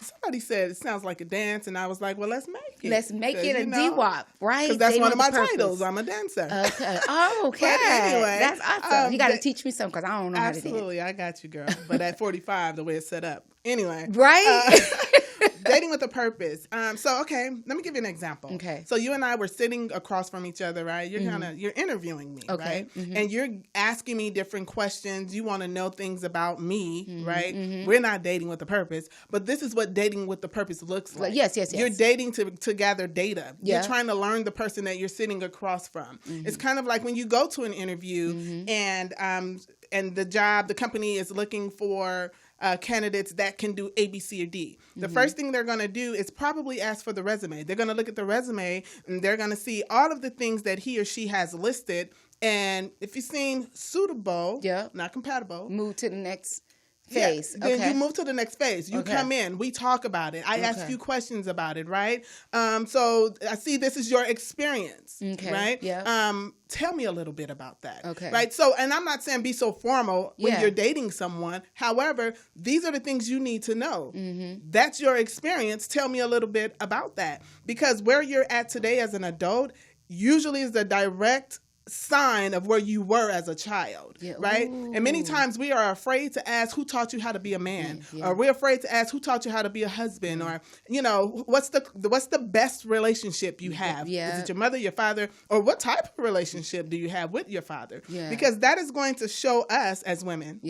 Somebody said it sounds like a dance, and I was like, well, let's make it. Let's make it a DWAP, right? Because that's one of my titles. I'm a dancer. Okay. Oh, okay. But anyway, that's awesome. You got to teach me something, because I don't know how to dance. Absolutely, I got you, girl. But at 45, the way it's set up. Anyway. Right? Dating with a purpose. So, okay, let me give you an example. Okay. So you and I were sitting across from each other, right? You're you're interviewing me, right? Mm-hmm. And you're asking me different questions. You want to know things about me, right? Mm-hmm. We're not dating with a purpose, but this is what dating with the purpose looks like. Yes. You're dating to gather data. Yeah. You're trying to learn the person that you're sitting across from. Mm-hmm. It's kind of like when you go to an interview and the company is looking for candidates that can do A, B, C, or D. The first thing they're going to do is probably ask for the resume. They're going to look at the resume, and they're going to see all of the things that he or she has listed. And if you seem suitable, not compatible, move to the next phase. Then you move to the next phase. You come in. We talk about it. I ask you questions about it, right? So I see this is your experience, right? Yeah. Tell me a little bit about that. Okay. Right. So, and I'm not saying be so formal when you're dating someone. However, these are the things you need to know. Mm-hmm. That's your experience. Tell me a little bit about that, because where you're at today as an adult usually is the direct sign of where you were as a child, right? Ooh. And many times we are afraid to ask who taught you how to be a man, or we're afraid to ask who taught you how to be a husband, or what's the best relationship you have? Is it your mother, your father, or what type of relationship do you have with your father? Because that is going to show us as women,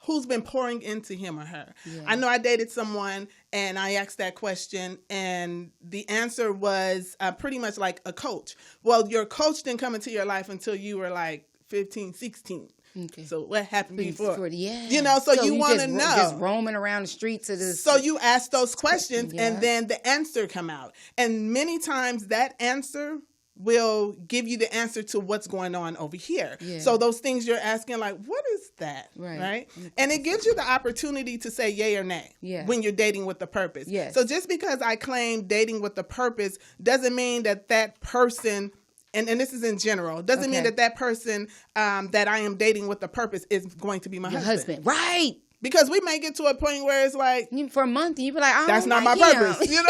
who's been pouring into him or her. I know I dated someone and I asked that question, and the answer was pretty much like a coach. Well, your coach didn't come into your life until you were like 15, 16. Okay. So what happened before? So you want to know. Just roaming around the streets of this. So you ask those questions, and then the answer come out. And many times that answer will give you the answer to what's going on over here. Yeah. So those things you're asking, like, what is that? Right? And it gives you the opportunity to say yay or nay when you're dating with a purpose. Yes. So just because I claim dating with a purpose doesn't mean that person, and this is in general, doesn't mean that person that I am dating with a purpose is going to be my husband. Right. Because we may get to a point where it's like, for a month, you be like, oh, that's not my purpose, you know?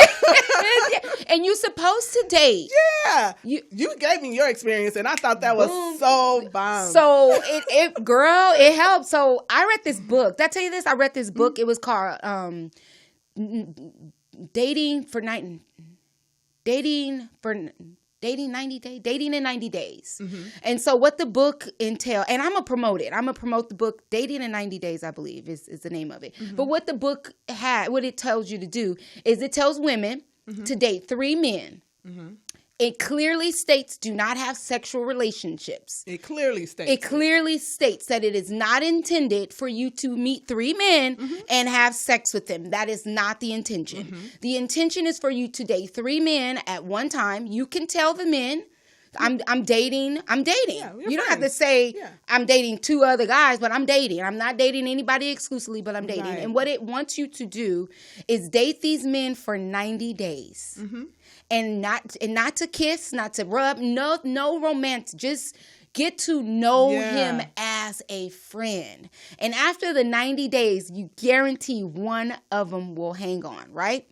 And you're supposed to date. Yeah. You gave me your experience, and I thought that was so bomb. So it helped. So I read this book. Did I tell you this? I read this book. It was called Dating in 90 Days. Mm-hmm. And so what the book entails, and I'm going to promote it. I'm going to promote the book Dating in 90 Days, I believe is the name of it. Mm-hmm. But what the book what it tells you to do is it tells women to date 3 men It clearly states do not have sexual relationships. It clearly states. It clearly states that it is not intended for you to meet 3 men and have sex with them. That is not the intention. The intention is for you to date 3 men at one time. You can tell the men, I'm dating. Yeah, you don't have to say I'm dating 2 other guys, but I'm dating. I'm not dating anybody exclusively, but I'm dating. Right. And what it wants you to do is date these men for 90 days. And not to kiss, not to rub, no romance, just get to know him as a friend. And after the 90 days, you guarantee one of them will hang on, right?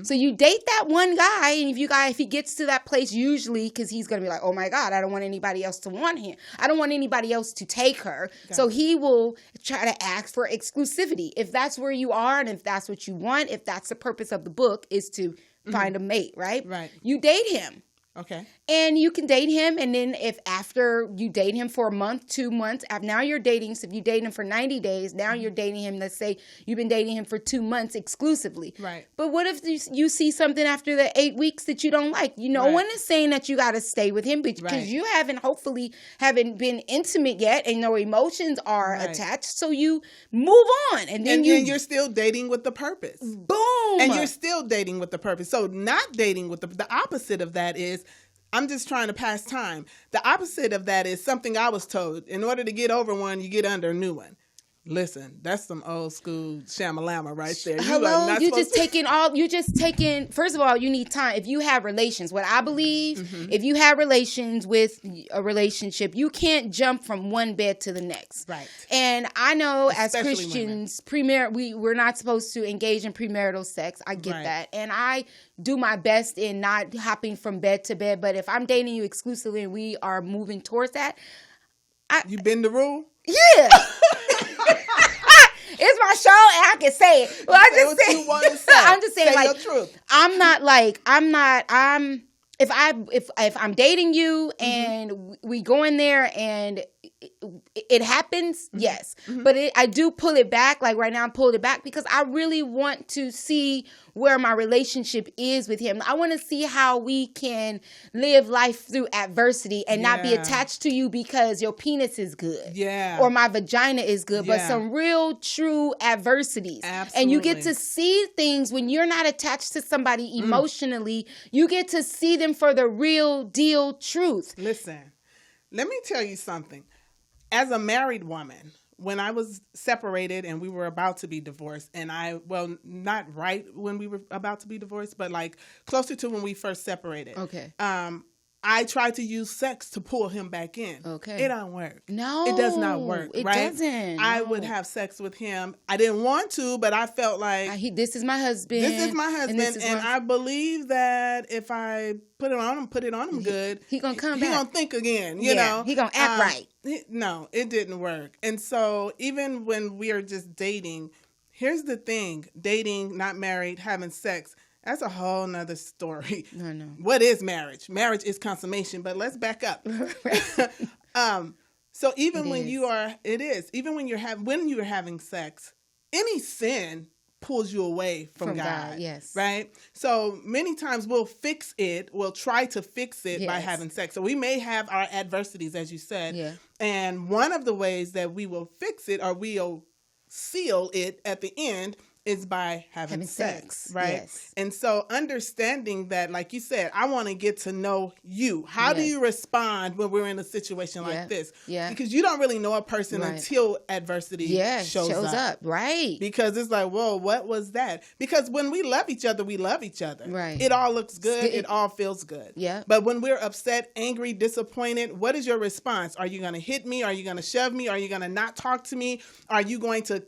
So you date that one guy, and if he gets to that place, usually because he's going to be like, oh my God, I don't want anybody else to want him. I don't want anybody else to take her. So he will try to ask for exclusivity. If that's where you are, and if that's what you want, if that's the purpose of the book, is to find a mate, right? Right. You date him. Okay. And you can date him, and then if after you date him for a month, 2 months, now you're dating. So if you date him for 90 days, now you're dating him. Let's say you've been dating him for 2 months exclusively. Right. But what if you see something after the 8 weeks that you don't like? No one is saying that you got to stay with him because you hopefully haven't been intimate yet, and no emotions are attached. So you move on, and then you're still dating with the purpose. Boom. And you're still dating with the purpose. So not dating with the opposite of that is, I'm just trying to pass time. The opposite of that is something I was told. In order to get over one, you get under a new one. Listen, that's some old school shamalama right there. You just taking, first of all, you need time. If you have relations, what I believe, if you have relations with a relationship, you can't jump from one bed to the next. Right. And I know especially as Christians, we're not supposed to engage in premarital sex. I get that. And I do my best in not hopping from bed to bed. But if I'm dating you exclusively and we are moving towards that. You bend the rule? Yeah. It's my show and I can say it. Well, I'm just saying like, truth. If I'm dating you and we go in there and it happens, yes. But I do pull it back. Like right now I'm pulling it back because I really want to see where my relationship is with him. I want to see how we can live life through adversity and not be attached to you because your penis is good. Yeah. Or my vagina is good. But some real true adversities. Absolutely. And you get to see things when you're not attached to somebody emotionally. You get to see them for the real deal truth. Listen, let me tell you something. As a married woman, when I was separated and we were about to be divorced, and not right when we were about to be divorced, but like closer to when we first separated. Okay. I tried to use sex to pull him back in. Okay. It don't work. No. It does not work. It right? doesn't. I would have sex with him. I didn't want to, but I felt like this is my husband. This is my husband. And I believe that if I put it on him good, he gonna come back. He gonna think again, you know. He gonna act right. No, it didn't work. And so even when we are just dating, here's the thing. Dating, not married, having sex, that's a whole nother story. No. What is marriage? Marriage is consummation, but let's back up. So even when you're having sex, any sin pulls you away from God. Yes. Right? So many times we'll try to fix it by having sex. So we may have our adversities, as you said. Yeah. And one of the ways that we will fix it or we'll seal it at the end is by having sex, right? Yes. And so understanding that, like you said, I want to get to know you. How do you respond when we're in a situation like this? Yeah. Because you don't really know a person until adversity shows up. Right. Because it's like, whoa, what was that? Because when we love each other, we love each other. Right. It all looks good. It all feels good. Yeah. But when we're upset, angry, disappointed, what is your response? Are you going to hit me? Are you going to shove me? Are you going to not talk to me? Are you going to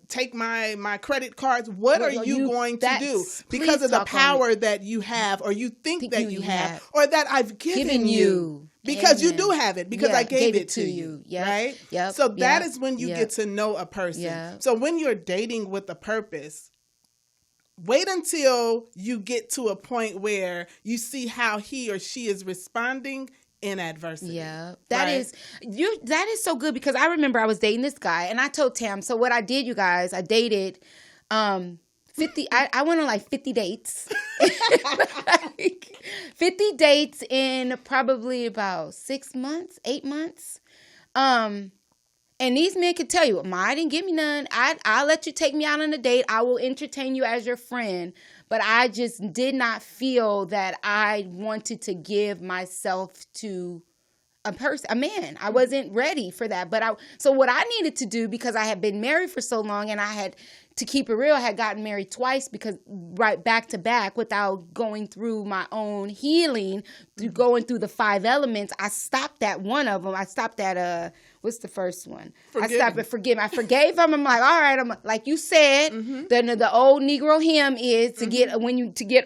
take my credit cards? What are you going to do because of the power that you have or you think that you have or that I've given you? Because you do have it because I gave it to you. Yep. Right? Yep. So that is when you get to know a person. Yep. So when you're dating with a purpose, wait until you get to a point where you see how he or she is responding in adversity. Yeah. That is so good because I remember I was dating this guy and I told Tam, so what I did, you guys, I dated 50. I went on like 50 dates like 50 dates in probably about 6 months, 8 months. And these men could tell you, I didn't give me none. I'll let you take me out on a date. I will entertain you as your friend. But I just did not feel that I wanted to give myself to a man. I wasn't ready for that. So what I needed to do, because I had been married for so long, and I had, to keep it real, I had gotten married twice, because right back to back, without going through my own healing, going through the 5 elements. I stopped at one of them. I stopped at what's the first one? I stopped at forgive. I forgave him. I'm like, all right. I'm like you said, the old Negro hymn is to get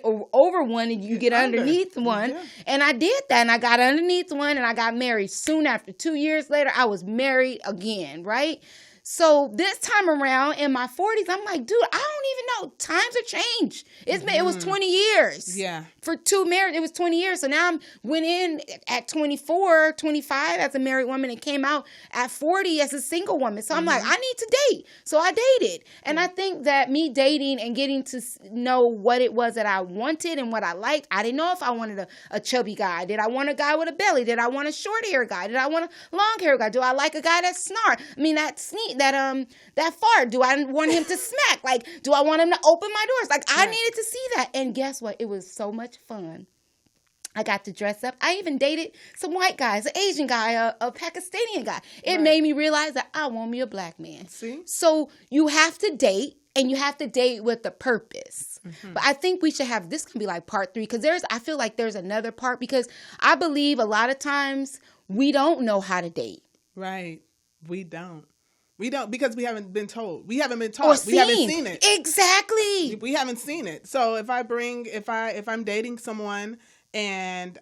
over one, and you get underneath one. Yeah. And I did that, and I got underneath one, and I got married soon after. 2 years later, I was married again, right? So this time around in my 40s, I'm like, dude, I don't even know. Times have changed. It was 20 years. Yeah. For 2 marriages, it was 20 years. So now I went in at 24, 25 as a married woman, and came out at 40 as a single woman. So I'm like, I need to date. So I dated. And I think that me dating and getting to know what it was that I wanted and what I liked, I didn't know if I wanted a chubby guy. Did I want a guy with a belly? Did I want a short hair guy? Did I want a long hair guy? Do I like a guy that snort? I mean, that fart. Do I want him to smack? Like, do I want him to open my doors? Like, I needed to see that. And guess what? It was so much fun. I got to dress up. I even dated some white guys, an Asian guy, a Pakistani guy. It made me realize that I want me a black man. See? So you have to date, and you have to date with a purpose. But I think we should have, this can be like part 3, because I feel like there's another part, because I believe a lot of times we don't know how to date. Right. We don't, because we haven't been told. We haven't been taught. We haven't seen it. Exactly. We haven't seen it. So if I'm dating someone, and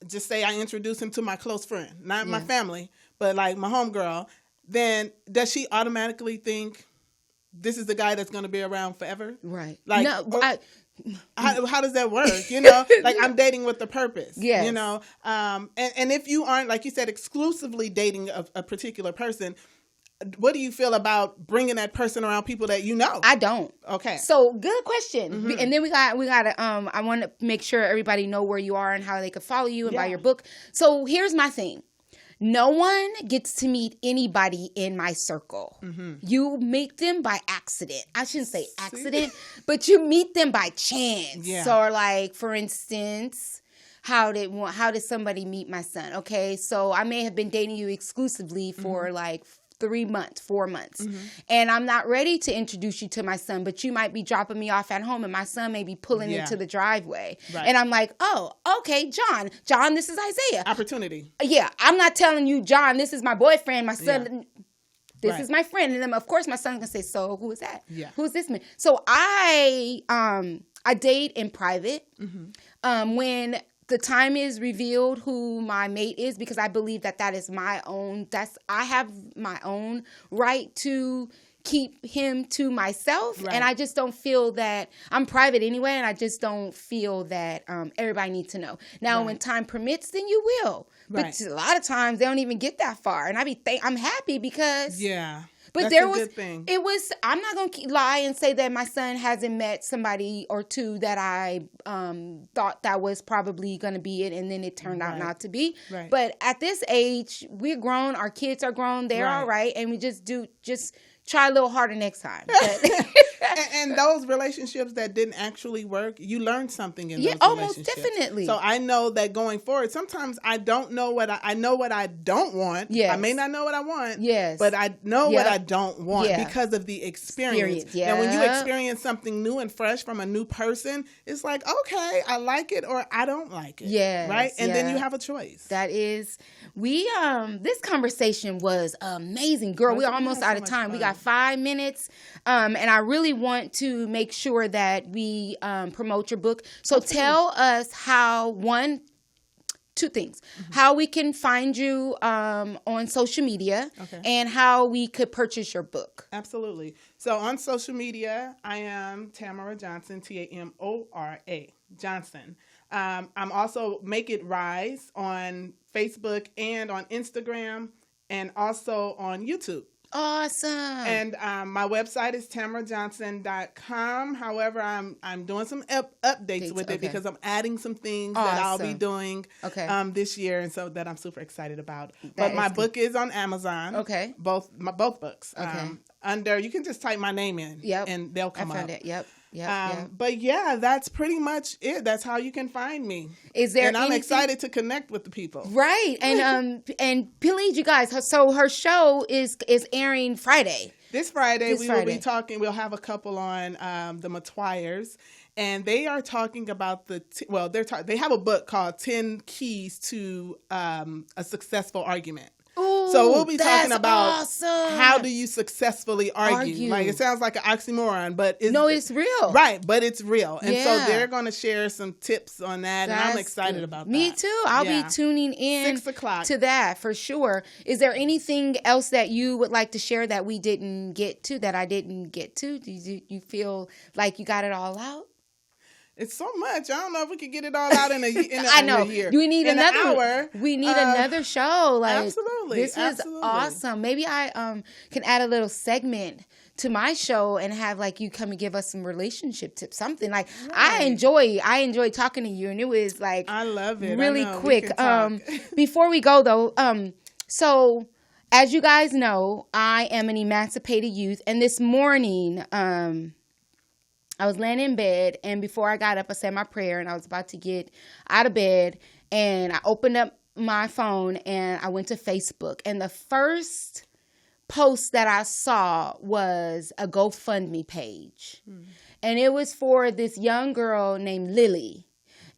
just say I introduce him to my close friend, not my family, but like my homegirl, then does she automatically think this is the guy that's going to be around forever? Right. Like, no, how does that work? You know, like I'm dating with a purpose. Yes. You know, and if you aren't, like you said, exclusively dating a particular person, what do you feel about bringing that person around people that you know? I don't. Okay. So good question. And then we got to, I want to make sure everybody know where you are and how they can follow you and buy your book. So here's my thing. No one gets to meet anybody in my circle. You meet them by accident. I shouldn't say accident, but you meet them by chance. Yeah. So like, for instance, how did somebody meet my son? Okay. So I may have been dating you exclusively for like 3 months, 4 months. And I'm not ready to introduce you to my son, but you might be dropping me off at home, and my son may be pulling into the driveway. Right. And I'm like, oh, okay, John, this is Isaiah. Opportunity. Yeah. I'm not telling you, John, this is my boyfriend, my son. This is my friend. And then of course my son's going to say, so who is that? Yeah. Who's this man? So I date in private. When the time is revealed who my mate is, because I believe that is my own, I have my own right to keep him to myself. Right. And I just don't feel that, I'm private anyway, and I just don't feel that everybody needs to know. Now, when time permits, then you will. But a lot of times they don't even get that far. And I'm happy because... Yeah. But that's a good thing. I'm not going to lie and say that my son hasn't met somebody or two that I thought that was probably going to be it, and then it turned out not to be. Right. But at this age, we're grown, our kids are grown, they're all right, and we just try a little harder next time. And those relationships that didn't actually work, you learned something in those relationships. Most definitely. So I know that going forward, sometimes I don't know what I know what I don't want. Yes. I may not know what I want. Yes. But I know what I don't want because of the experience. Now, when you experience something new and fresh from a new person, it's like, okay, I like it or I don't like it. Yes. Right? And then you have a choice. That is, this conversation was amazing. Girl, we're almost out of time. Fun. We got 5 minutes. And I really want to make sure that we promote your book. So tell us two things. How we can find you on social media and how we could purchase your book. Absolutely. So on social media, I am Tamora Johnson, Tamora Johnson. I'm also Make It Rise on Facebook and on Instagram and also on YouTube. awesome. And my website is tamarajohnson.com. However, I'm doing some updates with it because I'm adding some things that I'll be doing this year, and so that I'm super excited about. But my book is on Amazon. Okay. Both books. Okay. You can just type my name in. Yep. And they'll come up. I found it. Yep. Yep. But yeah, that's pretty much it. That's how you can find me. And I'm excited to connect with the people. Right. And please, you guys, so her show is airing Friday. This Friday, will be talking. We'll have a couple on the Matwires, and they are talking about they have a book called 10 Keys to a Successful Argument. Ooh, so we'll be talking about awesome. How do you successfully argue? Like, it sounds like an oxymoron, but it's real. Right, but it's real. And so they're going to share some tips on that, and I'm excited about that. Me too. I'll be tuning in 6 o'clock to that for sure. Is there anything else that you would like to share that we didn't get to, that I didn't get to? Do you feel like you got it all out? It's so much. I don't know if we could get it all out in a year. We need in another an hour. We need another show. Like, absolutely. This is awesome. Maybe I can add a little segment to my show and have like you come and give us some relationship tips, something like I enjoy talking to you, and it was like I love it. Really quick. Before we go though, so as you guys know, I am an emancipated youth, and this morning, I was laying in bed, and before I got up, I said my prayer, and I was about to get out of bed, and I opened up my phone, and I went to Facebook, and the first post that I saw was a GoFundMe page, and it was for this young girl named Lily,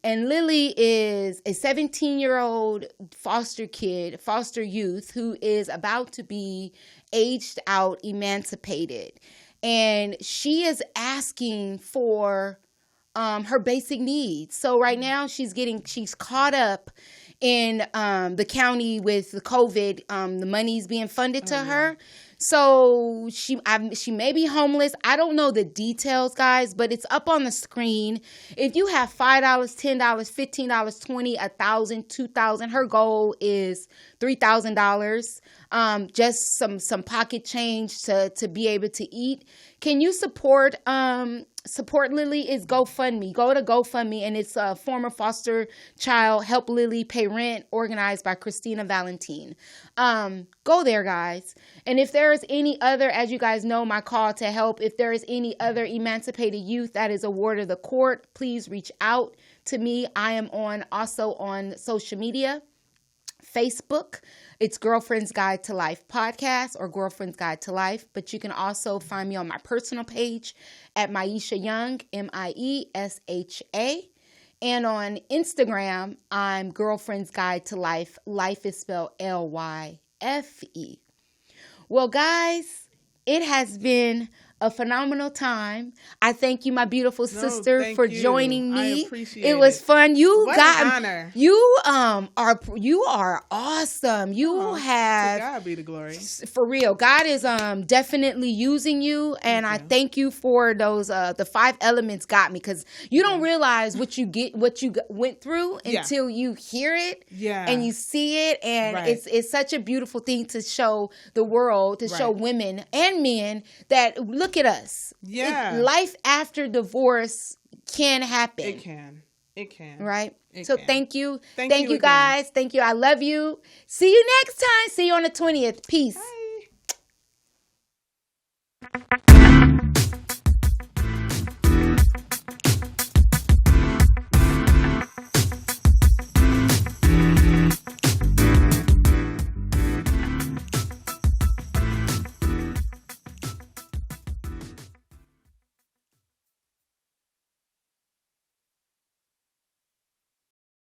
and Lily is a 17-year-old foster youth who is about to be aged out, emancipated. And she is asking for her basic needs. So right now she's caught up in the county with the COVID. The money's being funded to her. So she may be homeless. I don't know the details, guys, but it's up on the screen. If you have $5, $10, $15, $20, $1,000, $2,000, her goal is $3,000. Just some pocket change to be able to eat. Can you support Lily? Is GoFundMe. Go to GoFundMe, and it's a former foster child Help Lily Pay Rent, organized by Christina Valentine. Go there, guys. And if there is any other, as you guys know, my call to help, if there is any other emancipated youth that is a ward of the court, please reach out to me. I am also on social media. Facebook, it's Girlfriend's Guide to Life podcast or Girlfriend's Guide to Life, but you can also find me on my personal page at Miesha Young, Miesha, and on Instagram, I'm Girlfriend's Guide to Life. Life is spelled Lyfe. Well, guys, it has been a phenomenal time. I thank you, my beautiful sister, for joining me. I appreciate it. It was fun. What an honor. You are awesome. You have, to God be the glory. For real. God is definitely using you, and I thank you for those. The 5 elements got me, because you don't realize what you went through until you hear it, and you see it, and it's such a beautiful thing to show the world, to show women and men that look at us. Life after divorce can happen. It can. Right? Thank you. Thank you guys. Thank you. I love you. See you next time. See you on the 20th. Peace. Bye.